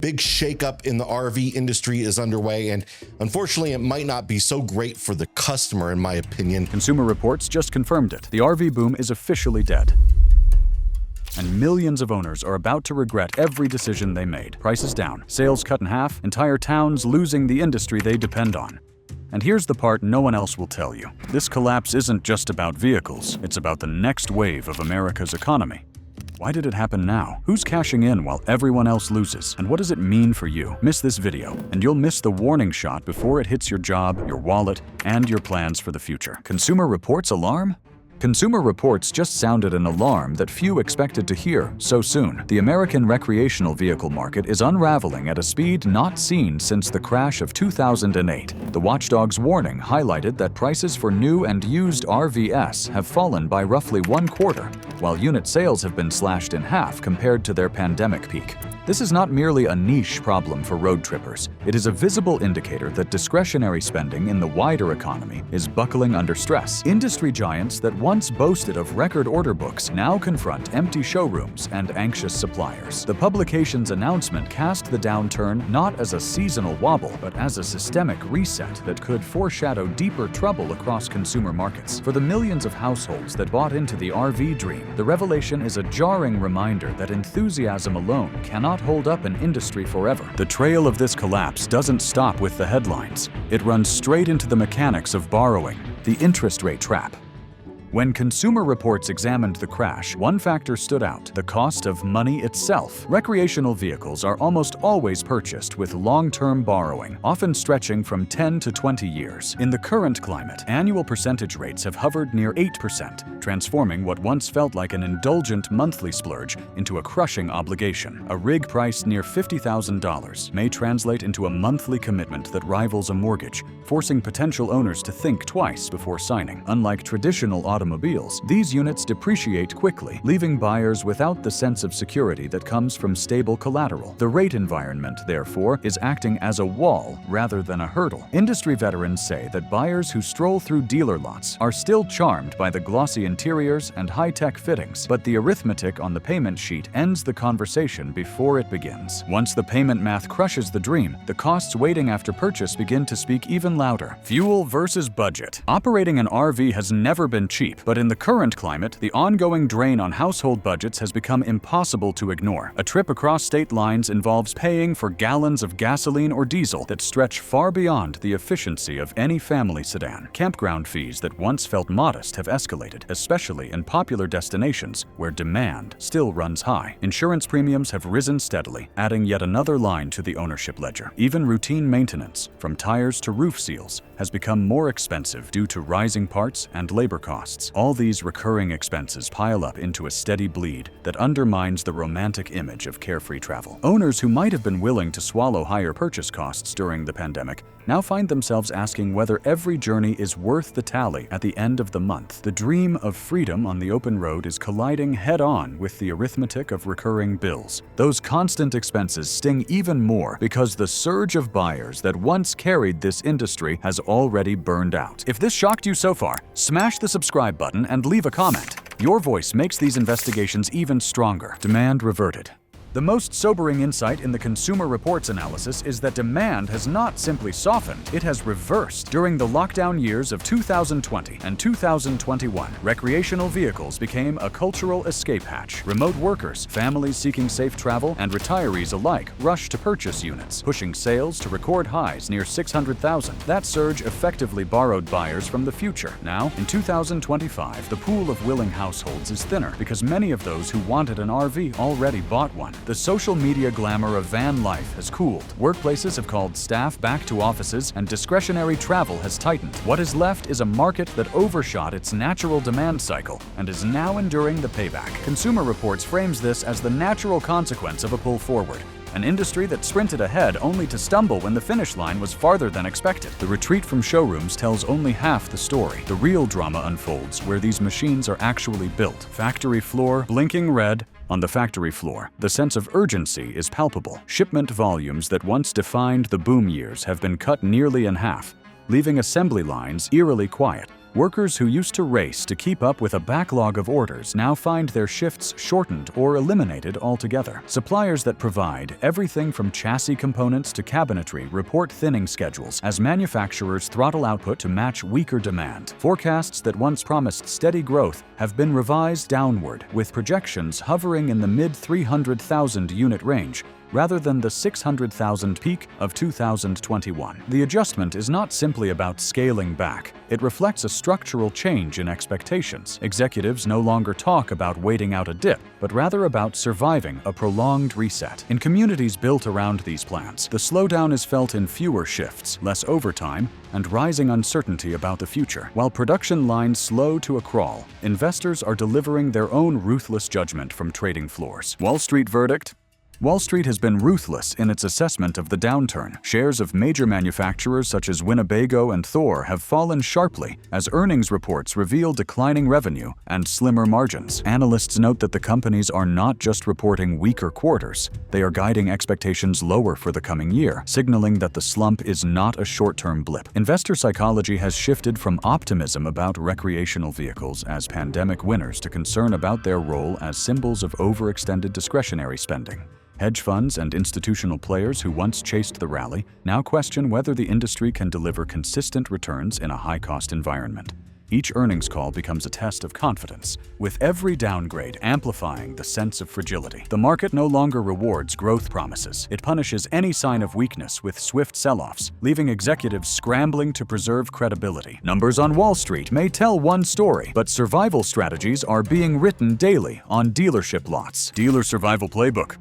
Big shakeup in the RV industry is underway, and unfortunately, it might not be so great for the customer, in my opinion. Consumer Reports just confirmed it. The RV boom is officially dead. And millions of owners are about to regret every decision they made. Prices down, sales cut in half, entire towns losing the industry they depend on. And here's the part no one else will tell you. This collapse isn't just about vehicles, it's about the next wave of America's economy. Why did it happen now? Who's cashing in while everyone else loses? And what does it mean for you? Miss this video, and you'll miss the warning shot before it hits your job, your wallet, and your plans for the future. Consumer Reports alarm? Consumer Reports just sounded an alarm that few expected to hear so soon. The American recreational vehicle market is unraveling at a speed not seen since the crash of 2008. The watchdog's warning highlighted that prices for new and used RVs have fallen by roughly 1/4, while unit sales have been slashed in half compared to their pandemic peak. This is not merely a niche problem for road trippers. It is a visible indicator that discretionary spending in the wider economy is buckling under stress. Industry giants that once boasted of record order books now confront empty showrooms and anxious suppliers. The publication's announcement cast the downturn not as a seasonal wobble, but as a systemic reset that could foreshadow deeper trouble across consumer markets. For the millions of households that bought into the RV dream, the revelation is a jarring reminder that enthusiasm alone cannot hold up an industry forever. The trail of this collapse doesn't stop with the headlines. It runs straight into the mechanics of borrowing, the interest rate trap. When Consumer Reports examined the crash, one factor stood out: the cost of money itself. Recreational vehicles are almost always purchased with long-term borrowing, often stretching from 10 to 20 years. In the current climate, annual percentage rates have hovered near 8%, transforming what once felt like an indulgent monthly splurge into a crushing obligation. A rig priced near $50,000 may translate into a monthly commitment that rivals a mortgage, forcing potential owners to think twice before signing. Unlike traditional automobiles, these units depreciate quickly, leaving buyers without the sense of security that comes from stable collateral. The rate environment, therefore, is acting as a wall rather than a hurdle. Industry veterans say that buyers who stroll through dealer lots are still charmed by the glossy interiors and high-tech fittings, but the arithmetic on the payment sheet ends the conversation before it begins. Once the payment math crushes the dream, the costs waiting after purchase begin to speak even louder. Fuel versus budget. Operating an RV has never been cheap. But in the current climate, the ongoing drain on household budgets has become impossible to ignore. A trip across state lines involves paying for gallons of gasoline or diesel that stretch far beyond the efficiency of any family sedan. Campground fees that once felt modest have escalated, especially in popular destinations where demand still runs high. Insurance premiums have risen steadily, adding yet another line to the ownership ledger. Even routine maintenance, from tires to roof seals, has become more expensive due to rising parts and labor costs. All these recurring expenses pile up into a steady bleed that undermines the romantic image of carefree travel. Owners who might have been willing to swallow higher purchase costs during the pandemic now find themselves asking whether every journey is worth the tally at the end of the month. The dream of freedom on the open road is colliding head-on with the arithmetic of recurring bills. Those constant expenses sting even more because the surge of buyers that once carried this industry has already burned out. If this shocked you so far, smash the subscribe button and leave a comment. Your voice makes these investigations even stronger. Demand reverted. The most sobering insight in the Consumer Reports analysis is that demand has not simply softened, it has reversed. During the lockdown years of 2020 and 2021, recreational vehicles became a cultural escape hatch. Remote workers, families seeking safe travel, and retirees alike rushed to purchase units, pushing sales to record highs near 600,000. That surge effectively borrowed buyers from the future. Now, in 2025, the pool of willing households is thinner because many of those who wanted an RV already bought one. The social media glamour of van life has cooled. Workplaces have called staff back to offices, and discretionary travel has tightened. What is left is a market that overshot its natural demand cycle and is now enduring the payback. Consumer Reports frames this as the natural consequence of a pull forward. An industry that sprinted ahead only to stumble when the finish line was farther than expected. The retreat from showrooms tells only half the story. The real drama unfolds where these machines are actually built. Factory floor, blinking red. On the factory floor, the sense of urgency is palpable. Shipment volumes that once defined the boom years have been cut nearly in half, leaving assembly lines eerily quiet. Workers who used to race to keep up with a backlog of orders now find their shifts shortened or eliminated altogether. Suppliers that provide everything from chassis components to cabinetry report thinning schedules as manufacturers throttle output to match weaker demand. Forecasts that once promised steady growth have been revised downward, with projections hovering in the mid-300,000 unit range, rather than the 600,000 peak of 2021. The adjustment is not simply about scaling back. It reflects a structural change in expectations. Executives no longer talk about waiting out a dip, but rather about surviving a prolonged reset. In communities built around these plants, the slowdown is felt in fewer shifts, less overtime, and rising uncertainty about the future. While production lines slow to a crawl, investors are delivering their own ruthless judgment from trading floors. Wall Street verdict? Wall Street has been ruthless in its assessment of the downturn. Shares of major manufacturers such as Winnebago and Thor have fallen sharply as earnings reports reveal declining revenue and slimmer margins. Analysts note that the companies are not just reporting weaker quarters, they are guiding expectations lower for the coming year, signaling that the slump is not a short-term blip. Investor psychology has shifted from optimism about recreational vehicles as pandemic winners to concern about their role as symbols of overextended discretionary spending. Hedge funds and institutional players who once chased the rally now question whether the industry can deliver consistent returns in a high-cost environment. Each earnings call becomes a test of confidence, with every downgrade amplifying the sense of fragility. The market no longer rewards growth promises. It punishes any sign of weakness with swift sell-offs, leaving executives scrambling to preserve credibility. Numbers on Wall Street may tell one story, but survival strategies are being written daily on dealership lots. Dealer Survival Playbook.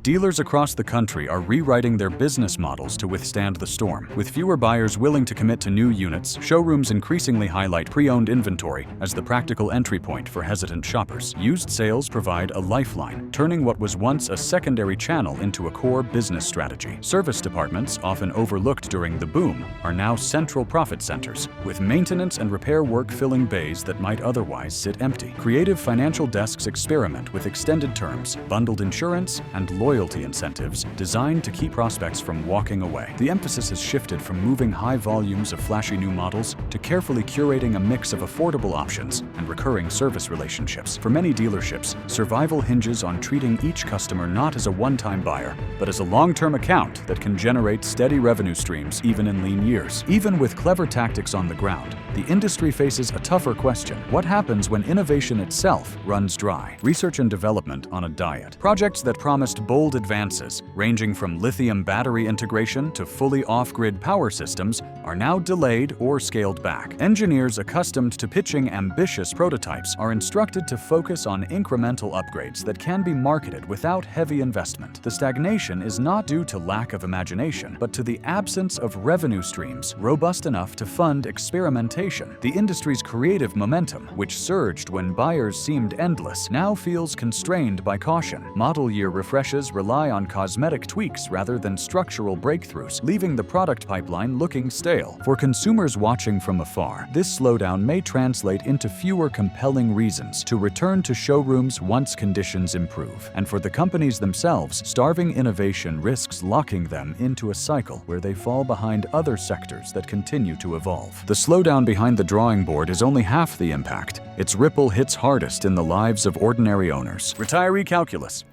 Dealers across the country are rewriting their business models to withstand the storm. With fewer buyers willing to commit to new units, showrooms increasingly highlight pre-owned inventory as the practical entry point for hesitant shoppers. Used sales provide a lifeline, turning what was once a secondary channel into a core business strategy. Service departments, often overlooked during the boom, are now central profit centers, with maintenance and repair work filling bays that might otherwise sit empty. Creative financial desks experiment with extended terms, bundled insurance, and loyalty incentives designed to keep prospects from walking away. The emphasis has shifted from moving high volumes of flashy new models to carefully curating a mix of affordable options and recurring service relationships. For many dealerships, survival hinges on treating each customer not as a one-time buyer, but as a long-term account that can generate steady revenue streams even in lean years. Even with clever tactics on the ground, the industry faces a tougher question. What happens when innovation itself runs dry? Research and development on a diet. Projects that promised bold advances, ranging from lithium battery integration to fully off-grid power systems, are now delayed or scaled back. Engineers accustomed to pitching ambitious prototypes are instructed to focus on incremental upgrades that can be marketed without heavy investment. The stagnation is not due to lack of imagination, but to the absence of revenue streams robust enough to fund experimentation. The industry's creative momentum, which surged when buyers seemed endless, now feels constrained by caution. Model year refreshes rely on cosmetic tweaks rather than structural breakthroughs, leaving the product pipeline looking stale. For consumers watching from afar, this slowdown may translate into fewer compelling reasons to return to showrooms once conditions improve. And for the companies themselves, starving innovation risks locking them into a cycle where they fall behind other sectors that continue to evolve. The slowdown behind the drawing board is only half the impact. Its ripple hits hardest in the lives of ordinary owners. Retiree calculus.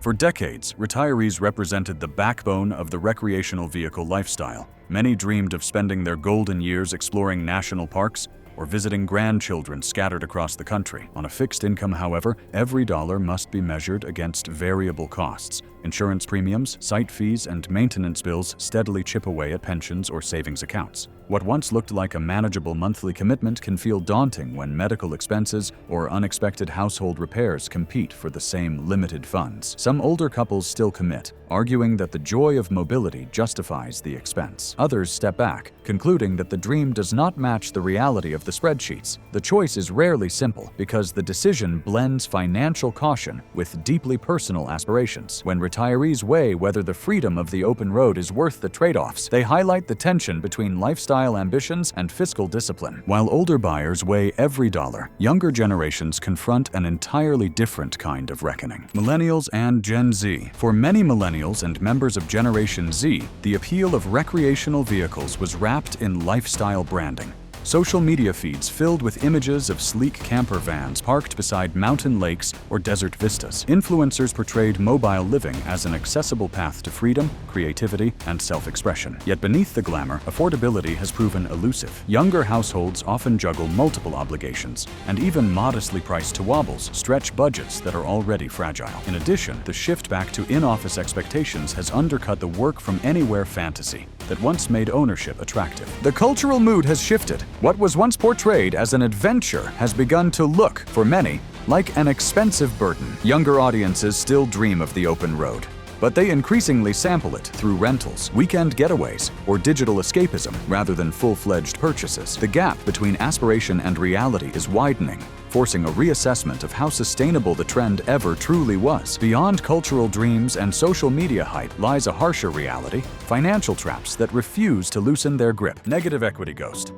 For decades, retirees represented the backbone of the recreational vehicle lifestyle. Many dreamed of spending their golden years exploring national parks or visiting grandchildren scattered across the country. On a fixed income, however, every dollar must be measured against variable costs. Insurance premiums, site fees, and maintenance bills steadily chip away at pensions or savings accounts. What once looked like a manageable monthly commitment can feel daunting when medical expenses or unexpected household repairs compete for the same limited funds. Some older couples still commit, arguing that the joy of mobility justifies the expense. Others step back, concluding that the dream does not match the reality of the spreadsheets. The choice is rarely simple because the decision blends financial caution with deeply personal aspirations. When retirees weigh whether the freedom of the open road is worth the trade-offs, they highlight the tension between lifestyle ambitions and fiscal discipline. While older buyers weigh every dollar, younger generations confront an entirely different kind of reckoning. Millennials and Gen Z. For many millennials and members of Generation Z, the appeal of recreational vehicles was wrapped in lifestyle branding. Social media feeds filled with images of sleek camper vans parked beside mountain lakes or desert vistas. Influencers portrayed mobile living as an accessible path to freedom, creativity, and self-expression. Yet beneath the glamour, affordability has proven elusive. Younger households often juggle multiple obligations, and even modestly priced Towabbles stretch budgets that are already fragile. In addition, the shift back to in-office expectations has undercut the work-from-anywhere fantasy that once made ownership attractive. The cultural mood has shifted. What was once portrayed as an adventure has begun to look, for many, like an expensive burden. Younger audiences still dream of the open road, but they increasingly sample it through rentals, weekend getaways, or digital escapism rather than full-fledged purchases. The gap between aspiration and reality is widening, forcing a reassessment of how sustainable the trend ever truly was. Beyond cultural dreams and social media hype lies a harsher reality: financial traps that refuse to loosen their grip. Negative equity ghost.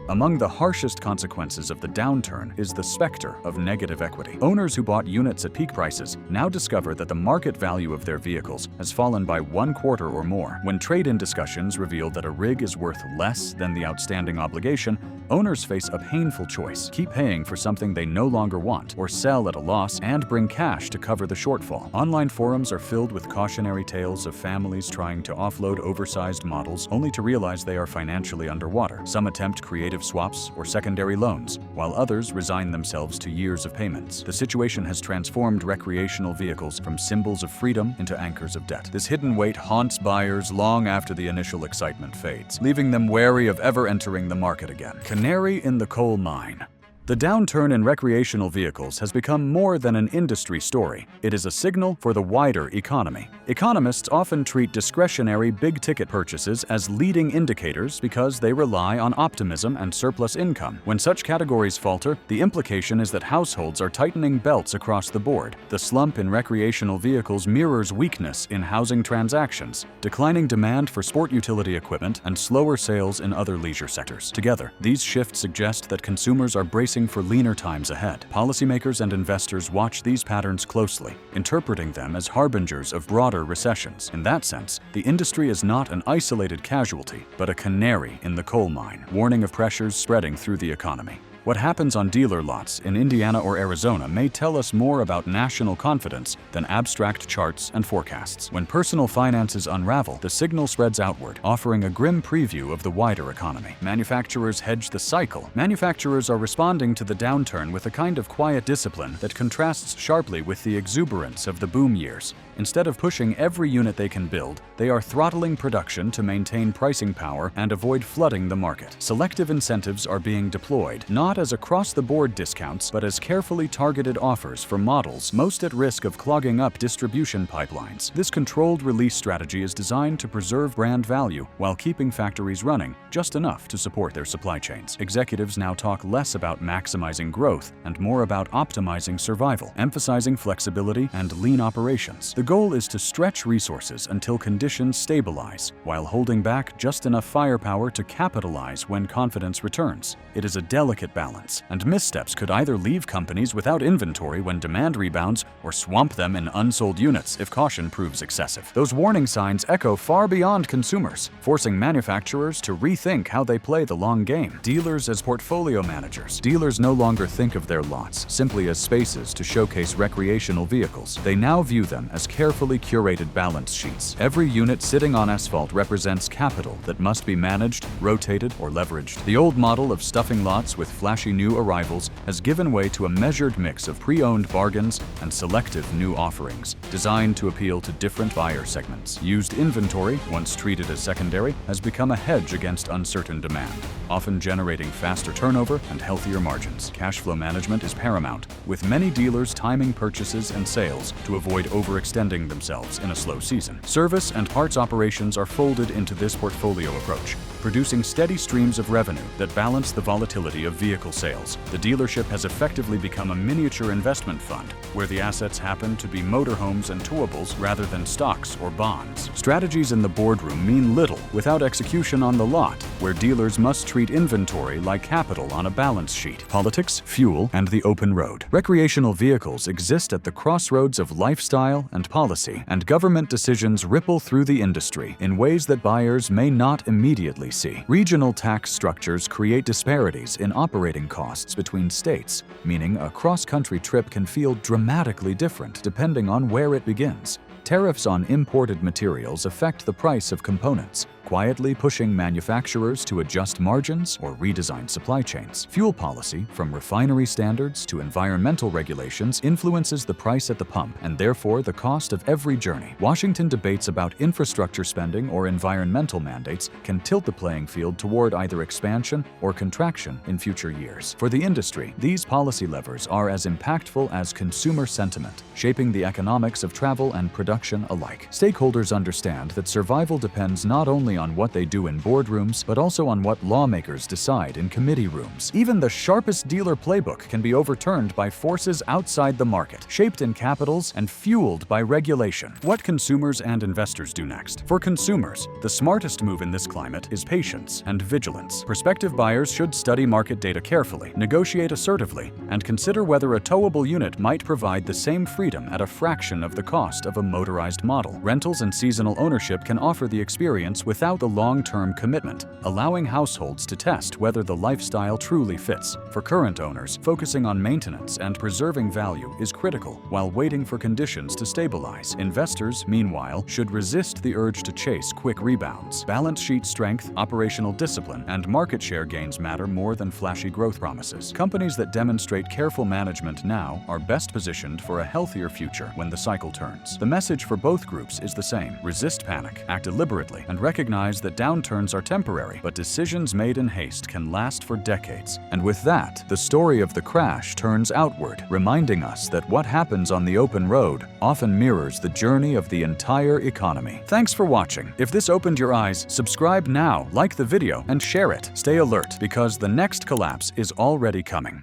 Among the harshest consequences of the downturn is the specter of negative equity. Owners who bought units at peak prices now discover that the market value of their vehicles has fallen by 1/4 or more. When trade-in discussions reveal that a rig is worth less than the outstanding obligation, owners face a painful choice: keep paying for something they no longer want, or sell at a loss and bring cash to cover the shortfall. Online forums are filled with cautionary tales of families trying to offload oversized models only to realize they are financially underwater. Some attempt creative swaps or secondary loans, while others resign themselves to years of payments. The situation has transformed recreational vehicles from symbols of freedom into anchors of debt. This hidden weight haunts buyers long after the initial excitement fades, leaving them wary of ever entering the market again. Canary in the coal mine. The downturn in recreational vehicles has become more than an industry story. It is a signal for the wider economy. Economists often treat discretionary big-ticket purchases as leading indicators because they rely on optimism and surplus income. When such categories falter, the implication is that households are tightening belts across the board. The slump in recreational vehicles mirrors weakness in housing transactions, declining demand for sport utility equipment, and slower sales in other leisure sectors. Together, these shifts suggest that consumers are bracing for leaner times ahead. Policymakers and investors watch these patterns closely, interpreting them as harbingers of broader recessions. In that sense, the industry is not an isolated casualty, but a canary in the coal mine, warning of pressures spreading through the economy. What happens on dealer lots in Indiana or Arizona may tell us more about national confidence than abstract charts and forecasts. When personal finances unravel, the signal spreads outward, offering a grim preview of the wider economy. Manufacturers hedge the cycle. Manufacturers are responding to the downturn with a kind of quiet discipline that contrasts sharply with the exuberance of the boom years. Instead of pushing every unit they can build, they are throttling production to maintain pricing power and avoid flooding the market. Selective incentives are being deployed, not as across-the-board discounts, but as carefully targeted offers for models most at risk of clogging up distribution pipelines. This controlled release strategy is designed to preserve brand value while keeping factories running just enough to support their supply chains. Executives now talk less about maximizing growth and more about optimizing survival, emphasizing flexibility and lean operations. The goal is to stretch resources until conditions stabilize, while holding back just enough firepower to capitalize when confidence returns. It is a delicate balance, and missteps could either leave companies without inventory when demand rebounds or swamp them in unsold units if caution proves excessive. Those warning signs echo far beyond consumers, forcing manufacturers to rethink how they play the long game. Dealers as portfolio managers. Dealers no longer think of their lots simply as spaces to showcase recreational vehicles. They now view them as carefully curated balance sheets. Every unit sitting on asphalt represents capital that must be managed, rotated, or leveraged. The old model of stuffing lots with flashy new arrivals has given way to a measured mix of pre-owned bargains and selective new offerings, designed to appeal to different buyer segments. Used inventory, once treated as secondary, has become a hedge against uncertain demand, often generating faster turnover and healthier margins. Cash flow management is paramount, with many dealers timing purchases and sales to avoid overextending themselves in a slow season. Service and parts operations are folded into this portfolio approach, producing steady streams of revenue that balance the volatility of vehicle sales. The dealership has effectively become a miniature investment fund, where the assets happen to be motorhomes and towables rather than stocks or bonds. Strategies in the boardroom mean little without execution on the lot. where dealers must treat inventory like capital on a balance sheet. Politics, fuel, and the open road. Recreational vehicles exist at the crossroads of lifestyle and policy, and government decisions ripple through the industry in ways that buyers may not immediately see. Regional tax structures create disparities in operating costs between states, meaning a cross-country trip can feel dramatically different depending on where it begins. Tariffs on imported materials affect the price of components, quietly pushing manufacturers to adjust margins or redesign supply chains. Fuel policy, from refinery standards to environmental regulations, influences the price at the pump and therefore the cost of every journey. Washington debates about infrastructure spending or environmental mandates can tilt the playing field toward either expansion or contraction in future years. For the industry, these policy levers are as impactful as consumer sentiment, shaping the economics of travel and production alike. Stakeholders understand that survival depends not only on what they do in boardrooms, but also on what lawmakers decide in committee rooms. Even the sharpest dealer playbook can be overturned by forces outside the market, shaped in capitals and fueled by regulation. What consumers and investors do next? For consumers, the smartest move in this climate is patience and vigilance. Prospective buyers should study market data carefully, negotiate assertively, and consider whether a towable unit might provide the same freedom at a fraction of the cost of a motorized model. Rentals and seasonal ownership can offer the experience without the long-term commitment, allowing households to test whether the lifestyle truly fits. For current owners, focusing on maintenance and preserving value is critical while waiting for conditions to stabilize. Investors, meanwhile, should resist the urge to chase quick rebounds. Balance sheet strength, operational discipline, and market share gains matter more than flashy growth promises. Companies that demonstrate careful management now are best positioned for a healthier future when the cycle turns. The message for both groups is the same: resist panic, act deliberately, and recognize that downturns are temporary, but decisions made in haste can last for decades. And with that, the story of the crash turns outward, reminding us that what happens on the open road often mirrors the journey of the entire economy. Thanks for watching. If this opened your eyes, subscribe now, like the video, and share it. Stay alert, because the next collapse is already coming.